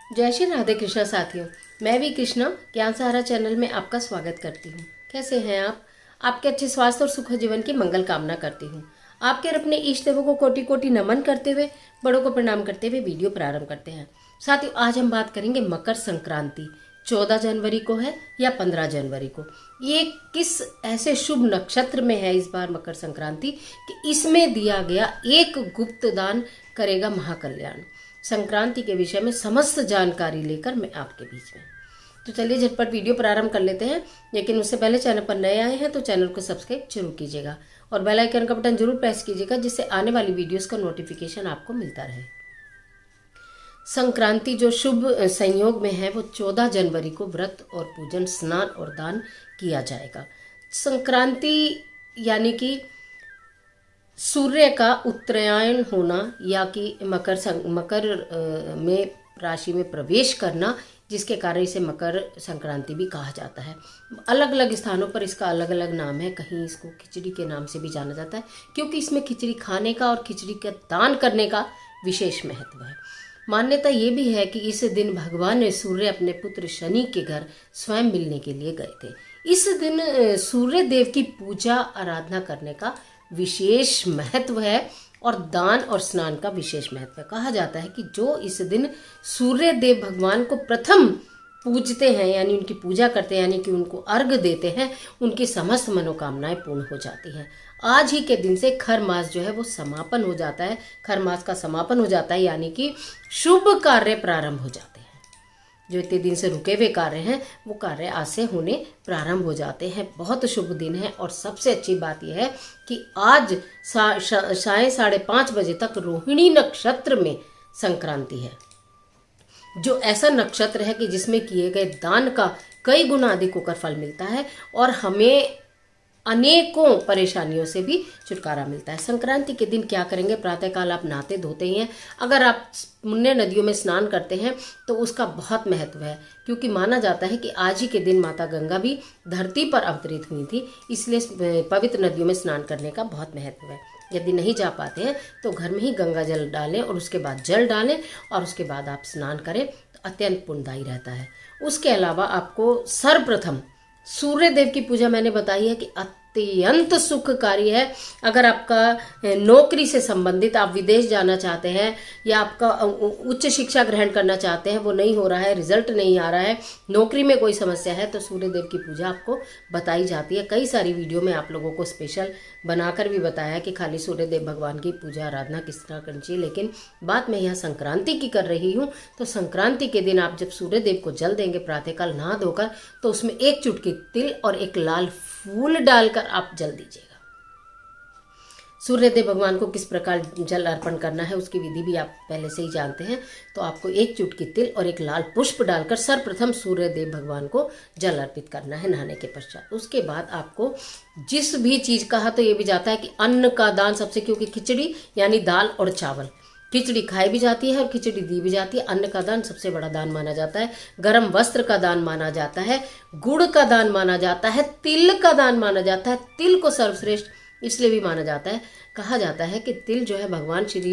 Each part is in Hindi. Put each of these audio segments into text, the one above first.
जय श्री राधे कृष्णा साथियों। मैं भी कृष्णा ज्ञान सहारा चैनल में आपका स्वागत करती हूँ। कैसे हैं आप? आपके अच्छे स्वास्थ्य और सुख जीवन की मंगल कामना करती हूँ। आपके और अपने इष्ट देवों को कोटि कोटि नमन करते हुए, बड़ों को प्रणाम करते हुए वीडियो प्रारंभ करते हैं। साथियों, आज हम बात करेंगे मकर संक्रांति 14 जनवरी को है या 15 जनवरी को। ये किस ऐसे शुभ नक्षत्र में है इस बार मकर संक्रांति कि इसमें दिया गया एक गुप्त दान करेगा महाकल्याण। संक्रांति के विषय में समस्त जानकारी लेकर मैं आपके बीच में। तो चलिए झटपट वीडियो प्रारंभ कर लेते हैं, लेकिन उससे पहले चैनल पर नए आए हैं तो चैनल को सब्सक्राइब जरूर कीजिएगा और बेल आइकन का बटन जरूर प्रेस कीजिएगा, जिससे आने वाली वीडियोस का नोटिफिकेशन आपको मिलता रहे। संक्रांति जो शुभ संयोग में है वो 14 जनवरी को व्रत और पूजन, स्नान और दान किया जाएगा। संक्रांति यानी सूर्य का उत्तरायण होना या कि मकर में राशि में प्रवेश करना, जिसके कारण इसे मकर संक्रांति भी कहा जाता है। अलग अलग स्थानों पर इसका अलग अलग नाम है। कहीं इसको खिचड़ी के नाम से भी जाना जाता है, क्योंकि इसमें खिचड़ी खाने का और खिचड़ी का दान करने का विशेष महत्व है। मान्यता ये भी है कि इस दिन भगवान सूर्य अपने पुत्र शनि के घर स्वयं मिलने के लिए गए थे। इस दिन सूर्य देव की पूजा आराधना करने का विशेष महत्व है और दान और स्नान का विशेष महत्व है। कहा जाता है कि जो इस दिन सूर्य देव भगवान को प्रथम पूजते हैं, यानी उनकी पूजा करते हैं, यानी कि उनको अर्घ देते हैं, उनकी समस्त मनोकामनाएं पूर्ण हो जाती हैं। आज ही के दिन से खर मास जो है वो समापन हो जाता है। खर मास का समापन हो जाता है, यानी कि शुभ कार्य प्रारंभ हो जाते हैं। जो इतने दिन से रुके हुए कार्य हैं वो कार्य आज से होने प्रारंभ हो जाते हैं। बहुत शुभ दिन है और सबसे अच्छी बात यह है कि आज साढ़े 5:30 बजे तक रोहिणी नक्षत्र में संक्रांति है, जो ऐसा नक्षत्र है कि जिसमें किए गए दान का कई गुना अधिक होकर फल मिलता है और हमें अनेकों परेशानियों से भी छुटकारा मिलता है। संक्रांति के दिन क्या करेंगे? प्रातःकाल आप नहाते धोते ही हैं। अगर आप पुण्य नदियों में स्नान करते हैं तो उसका बहुत महत्व है, क्योंकि माना जाता है कि आज ही के दिन माता गंगा भी धरती पर अवतरित हुई थी। इसलिए पवित्र नदियों में स्नान करने का बहुत महत्व है। यदि नहीं जा पाते हैं तो घर में ही गंगा जल डालें और उसके बाद जल डालें और उसके बाद आप स्नान करें तो अत्यंत पुण्यदायी रहता है। उसके अलावा आपको सर्वप्रथम सूर्य देव की पूजा मैंने बताई है कि अत्यंत सुखकारी है। अगर आपका नौकरी से संबंधित, आप विदेश जाना चाहते हैं या आपका उच्च शिक्षा ग्रहण करना चाहते हैं, वो नहीं हो रहा है, रिजल्ट नहीं आ रहा है, नौकरी में कोई समस्या है, तो सूर्य देव की पूजा आपको बताई जाती है। कई सारी वीडियो में आप लोगों को स्पेशल बनाकर भी बताया कि खाली सूर्य देव भगवान की पूजा आराधना किस तरह करनी चाहिए, लेकिन बात मैं यहाँ संक्रांति की कर रही हूँ। तो संक्रांति के दिन आप जब सूर्य देव को जल देंगे प्रातःकाल नहा धोकर, तो उसमें एक चुटकी तिल और एक लाल फूल डालकर आप जल दीजिएगा। सूर्य देव भगवान को किस प्रकार जल अर्पण करना है उसकी विधि भी आप पहले से ही जानते हैं। तो आपको एक चुटकी तिल और एक लाल पुष्प डालकर सर्वप्रथम सूर्य देव भगवान को जल अर्पित करना है नहाने के पश्चात। उसके बाद आपको जिस भी चीज, कहा तो ये भी जाता है कि अन्न का दान सबसे, क्योंकि खिचड़ी यानी दाल और चावल, खिचड़ी खाई भी जाती है और खिचड़ी दी भी जाती है। अन्न का दान सबसे बड़ा दान माना जाता है। गर्म वस्त्र का दान माना जाता है। गुड़ का दान माना जाता है। तिल का दान माना जाता है। तिल को सर्वश्रेष्ठ इसलिए भी माना जाता है, कहा जाता है कि तिल जो है भगवान श्री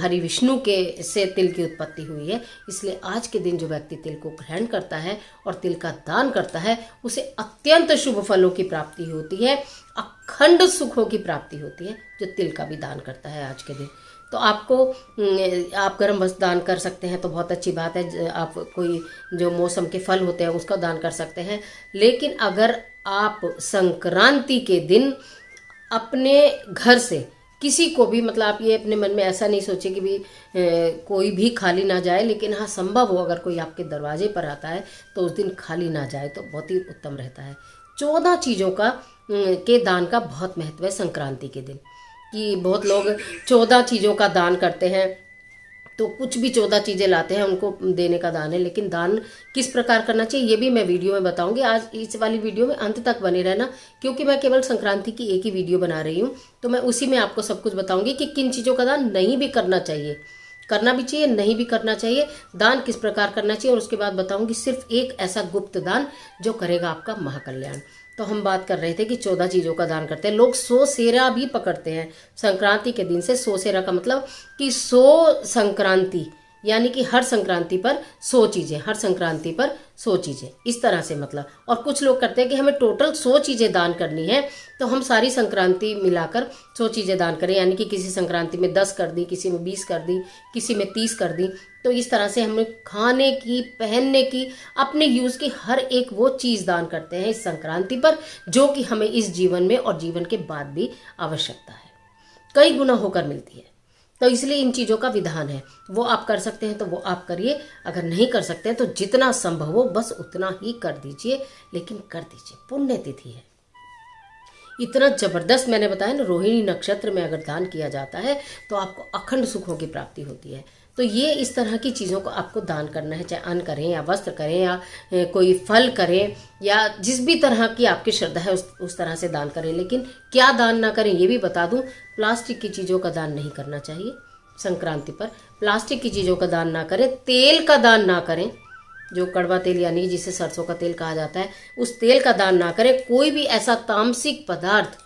हरि विष्णु के से तिल की उत्पत्ति हुई है। इसलिए आज के दिन जो व्यक्ति तिल को ग्रहण करता है और तिल का दान करता है, उसे अत्यंत शुभ फलों की प्राप्ति होती है, अखंड सुखों की प्राप्ति होती है, जो तिल का भी दान करता है आज के दिन। तो आप गर्म वस्त्र दान कर सकते हैं तो बहुत अच्छी बात है। आप कोई जो मौसम के फल होते हैं उसका दान कर सकते हैं। लेकिन अगर आप संक्रांति के दिन अपने घर से किसी को भी, मतलब आप ये अपने मन में ऐसा नहीं सोचे कि भी कोई भी खाली ना जाए, लेकिन हाँ संभव हो अगर कोई आपके दरवाजे पर आता है तो उस दिन खाली ना जाए तो बहुत ही उत्तम रहता है। 14 चीज़ों के दान का बहुत महत्व है संक्रांति के दिन, कि बहुत लोग 14 चीज़ों का दान करते हैं, तो कुछ भी 14 चीज़ें लाते हैं उनको देने का दान है। लेकिन दान किस प्रकार करना चाहिए ये भी मैं वीडियो में बताऊंगी। आज इस वाली वीडियो में अंत तक बने रहना, क्योंकि मैं केवल संक्रांति की एक ही वीडियो बना रही हूँ, तो मैं उसी में आपको सब कुछ बताऊंगी कि किन चीज़ों का दान नहीं भी करना चाहिए, करना भी चाहिए, नहीं भी करना चाहिए, दान किस प्रकार करना चाहिए, और उसके बाद बताऊंगी सिर्फ एक ऐसा गुप्त दान जो करेगा आपका महाकल्याण। तो हम बात कर रहे थे कि 14 चीज़ों का दान करते हैं लोग। 100 सेरा भी पकड़ते हैं संक्रांति के दिन से। 100 सेरा का मतलब कि 100 संक्रांति यानी कि हर संक्रांति पर 100 चीज़ें, हर संक्रांति पर 100 चीज़ें, इस तरह से मतलब। और कुछ लोग करते हैं कि हमें टोटल 100 चीज़ें दान करनी है, तो हम सारी संक्रांति मिलाकर 100 चीज़ें दान करें, यानी कि किसी संक्रांति में 10 कर दी, किसी में 20 कर दी, किसी में 30 कर दी। तो इस तरह से हमें खाने की, पहनने की, अपने यूज़ की हर एक वो चीज़ दान करते हैं इस संक्रांति पर, जो कि हमें इस जीवन में और जीवन के बाद भी आवश्यकता है, कई गुना होकर मिलती है। तो इसलिए इन चीज़ों का विधान है, वो आप कर सकते हैं तो वो आप करिए, अगर नहीं कर सकते हैं तो जितना संभव हो बस उतना ही कर दीजिए, लेकिन कर दीजिए। पुण्य तिथि है, इतना जबरदस्त मैंने बताया ना, रोहिणी नक्षत्र में अगर दान किया जाता है तो आपको अखंड सुखों की प्राप्ति होती है। तो ये इस तरह की चीज़ों को आपको दान करना है, चाहे अन्न करें या वस्त्र करें या कोई फल करें, या जिस भी तरह की आपकी श्रद्धा है उस तरह से दान करें। लेकिन क्या दान ना करें ये भी बता दूं, प्लास्टिक की चीज़ों का दान नहीं करना चाहिए संक्रांति पर। प्लास्टिक की चीज़ों का दान ना करें, तेल का दान ना करें, जो कड़वा तेल यानी जिसे सरसों का तेल कहा जाता है, उस तेल का दान ना करें। कोई भी ऐसा तामसिक पदार्थ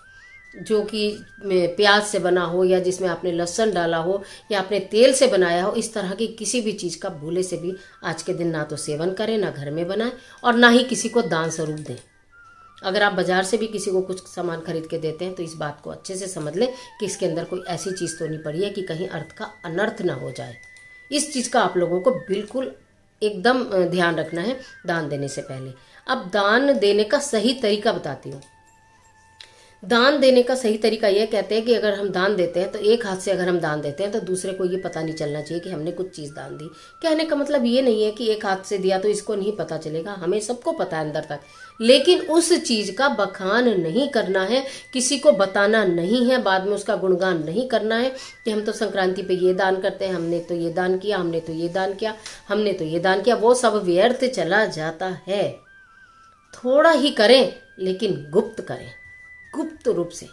जो कि प्याज से बना हो, या जिसमें आपने लहसुन डाला हो, या आपने तेल से बनाया हो, इस तरह की किसी भी चीज़ का भूले से भी आज के दिन ना तो सेवन करें, ना घर में बनाएं, और ना ही किसी को दान स्वरूप दें। अगर आप बाजार से भी किसी को कुछ सामान खरीद के देते हैं तो इस बात को अच्छे से समझ लें कि इसके अंदर कोई ऐसी चीज़ तो नहीं पड़ी है कि कहीं अर्थ का अनर्थ ना हो जाए। इस चीज़ का आप लोगों को बिल्कुल एकदम ध्यान रखना है दान देने से पहले। अब दान देने का सही तरीका बताती हूँ। दान देने का सही तरीका यह कहते हैं कि अगर हम दान देते हैं तो एक हाथ से अगर हम दान देते हैं तो दूसरे को ये पता नहीं चलना चाहिए कि हमने कुछ चीज़ दान दी। कहने का मतलब ये नहीं है कि एक हाथ से दिया तो इसको नहीं पता चलेगा, हमें सबको पता है अंदर तक, लेकिन उस चीज़ का बखान नहीं करना है, किसी को बताना नहीं है, बाद में उसका गुणगान नहीं करना है कि हम तो संक्रांति पे ये दान करते हैं, हमने तो ये दान किया, हमने तो ये दान किया, हमने तो ये दान किया। वो सब व्यर्थ चला जाता है। थोड़ा ही करें लेकिन गुप्त करें, गुप्त रूप से।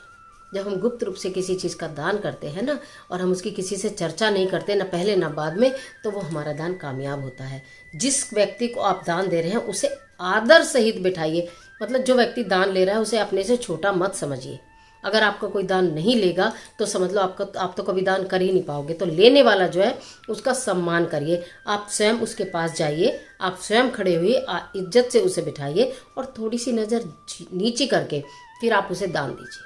जब हम गुप्त रूप से किसी चीज़ का दान करते हैं ना, और हम उसकी किसी से चर्चा नहीं करते, ना पहले ना बाद में, तो वो हमारा दान कामयाब होता है। जिस व्यक्ति को आप दान दे रहे हैं उसे आदर सहित बिठाइए, मतलब जो व्यक्ति दान ले रहा है उसे अपने से छोटा मत समझिए। अगर आपका कोई दान नहीं लेगा तो समझ लो आप तो कभी दान कर ही नहीं पाओगे। तो लेने वाला जो है उसका सम्मान करिए, आप स्वयं उसके पास जाइए, आप स्वयं खड़े हुए इज्जत से उसे बिठाइए, और थोड़ी सी नज़र नीची करके फिर आप उसे दान दीजिए।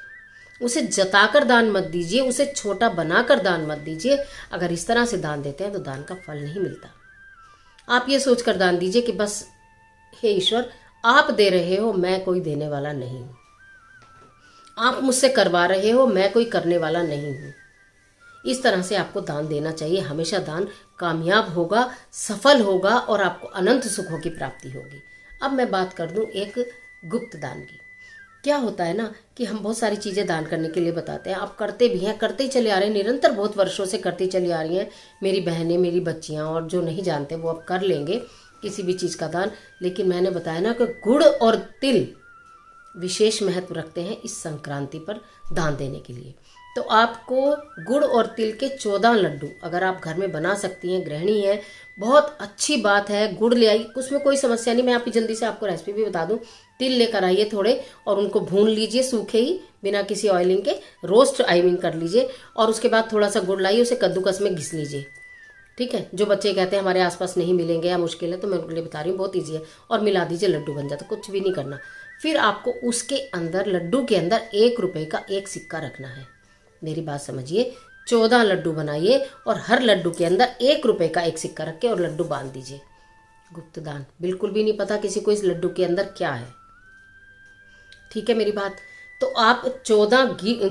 उसे जताकर दान मत दीजिए, उसे छोटा बनाकर दान मत दीजिए। अगर इस तरह से दान देते हैं तो दान का फल नहीं मिलता। आप ये सोचकर दान दीजिए कि बस हे ईश्वर आप दे रहे हो, मैं कोई देने वाला नहीं हूँ, आप मुझसे करवा रहे हो, मैं कोई करने वाला नहीं हूँ। इस तरह से आपको दान देना चाहिए। हमेशा दान कामयाब होगा, सफल होगा, और आपको अनंत सुखों की प्राप्ति होगी। अब मैं बात कर दूं एक गुप्त दान की। क्या होता है ना कि हम बहुत सारी चीज़ें दान करने के लिए बताते हैं, आप करते भी हैं, करते ही चले आ रहे हैं, निरंतर बहुत वर्षों से करती चली आ रही हैं मेरी बहनें, मेरी बच्चियां, और जो नहीं जानते वो अब कर लेंगे किसी भी चीज़ का दान। लेकिन मैंने बताया ना कि गुड़ और तिल विशेष महत्व रखते हैं इस संक्रांति पर दान देने के लिए। तो आपको गुड़ और तिल के 14 लड्डू अगर आप घर में बना सकती हैं, गृहिणी हैं, बहुत अच्छी बात है। गुड़ ले आई, उसमें कोई समस्या नहीं। मैं आपकी जल्दी से आपको रेसिपी भी बता दूं। तिल लेकर आइए थोड़े, और उनको भून लीजिए सूखे ही, बिना किसी ऑयलिंग के, रोस्ट कर लीजिए। और उसके बाद थोड़ा सा गुड़ लाइए, उसे कद्दूकस में घिस लीजिए। ठीक है, जो बच्चे कहते हैं हमारे आसपास नहीं मिलेंगे या मुश्किल है, तो मैं उनके लिए बता रही हूँ, बहुत ईजी है। और मिला दीजिए, लड्डू बन जाता, कुछ भी नहीं करना। फिर आपको उसके अंदर, लड्डू के अंदर 1 रुपए का एक सिक्का रखना है। मेरी बात समझिए, 14 लड्डू बनाइए और हर लड्डू के अंदर 1 रुपए का एक सिक्का रख के और लड्डू बांध दीजिए। गुप्त दान, बिल्कुल भी नहीं पता किसी को इस लड्डू के अंदर क्या है। ठीक है मेरी बात। तो आप 14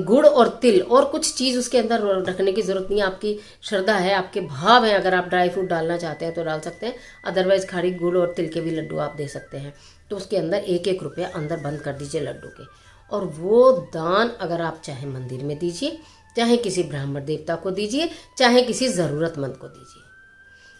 गुड़ और तिल, और कुछ चीज़ उसके अंदर रखने की जरूरत नहीं है। आपकी श्रद्धा है, आपके भाव हैं, अगर आप ड्राई फ्रूट डालना चाहते हैं तो डाल सकते हैं, अदरवाइज खाली गुड़ और तिल के भी लड्डू आप दे सकते हैं। तो उसके अंदर 1-1 रुपया अंदर बंद कर दीजिए लड्डू के। और वो दान अगर आप चाहे मंदिर में दीजिए, चाहे किसी ब्राह्मण देवता को दीजिए, चाहे किसी ज़रूरतमंद को दीजिए।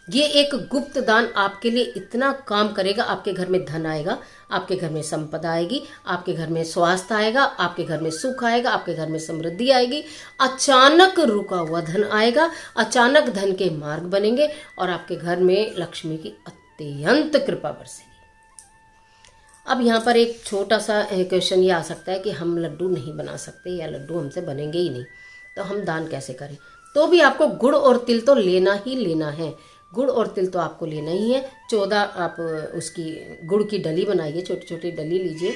ये एक गुप्त दान आपके लिए इतना काम करेगा। आपके घर में धन आएगा, आपके घर में संपदा आएगी, आपके घर में स्वास्थ्य आएगा, आपके घर में सुख आएगा, आपके घर में समृद्धि आएगी। अचानक रुका हुआ धन आएगा, अचानक धन के मार्ग बनेंगे, और आपके घर में लक्ष्मी की अत्यंत कृपा बरसेगी। अब यहाँ पर एक छोटा सा क्वेश्चन ये आ सकता है कि हम लड्डू नहीं बना सकते, या लड्डू हमसे बनेंगे ही नहीं, तो हम दान कैसे करें? तो भी आपको गुड़ और तिल तो लेना ही लेना है। गुड़ और तिल तो आपको लेना ही है। 14 आप उसकी गुड़ की डली बनाइए, छोटी छोटी डली लीजिए,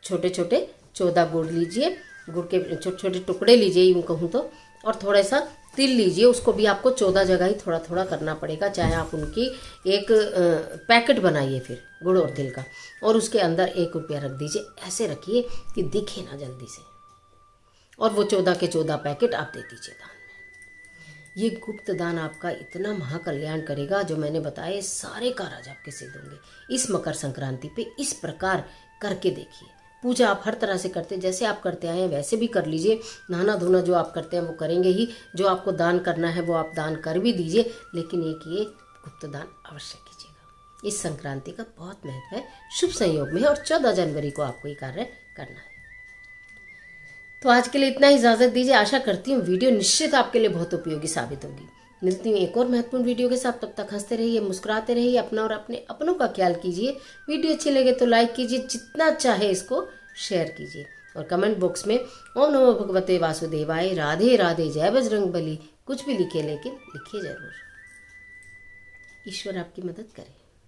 छोटे छोटे 14 गुड़ लीजिए, गुड़ के छोटे छोटे टुकड़े लीजिए यूँ कहूँ तो, और थोड़ा सा तिल लीजिए। उसको भी आपको 14 जगह ही थोड़ा थोड़ा करना पड़ेगा, चाहे आप उनकी एक पैकेट बनाइए फिर गुड़ और तिल का, और उसके अंदर 1 रुपया रख दीजिए। ऐसे रखिए कि दिखे ना जल्दी से, और वो 14 के 14 पैकेट आप दे दीजिए दान में। ये गुप्त दान आपका इतना महाकल्याण करेगा, जो मैंने बताया सारे कार्य आपके सिद्ध होंगे। इस मकर संक्रांति पे इस प्रकार करके देखिए। पूजा आप हर तरह से करते हैं, जैसे आप करते आए हैं वैसे भी कर लीजिए। नहाना धोना जो आप करते हैं वो करेंगे ही, जो आपको दान करना है वो आप दान कर भी दीजिए, लेकिन एक ये गुप्त दान अवश्य कीजिएगा। इस संक्रांति का बहुत महत्व है, शुभ संयोग में है, और 14 जनवरी को आपको ये कार्य करना है। तो आज के लिए इतना ही, इजाज़त दीजिए। आशा करती हूँ वीडियो निश्चित आपके लिए बहुत उपयोगी साबित होगी। मिलती हूँ एक और महत्वपूर्ण वीडियो के साथ, तब तक हंसते रहिए, मुस्कुराते रहिए, अपना और अपने अपनों का ख्याल कीजिए। वीडियो अच्छी लगे तो लाइक कीजिए, जितना चाहे इसको शेयर कीजिए, और कमेंट बॉक्स में ओम नमो भगवते वासुदेवाय, राधे राधे, जय बजरंगबली कुछ भी लिखिए, लेकिन लिखिए जरूर। ईश्वर आपकी मदद करे।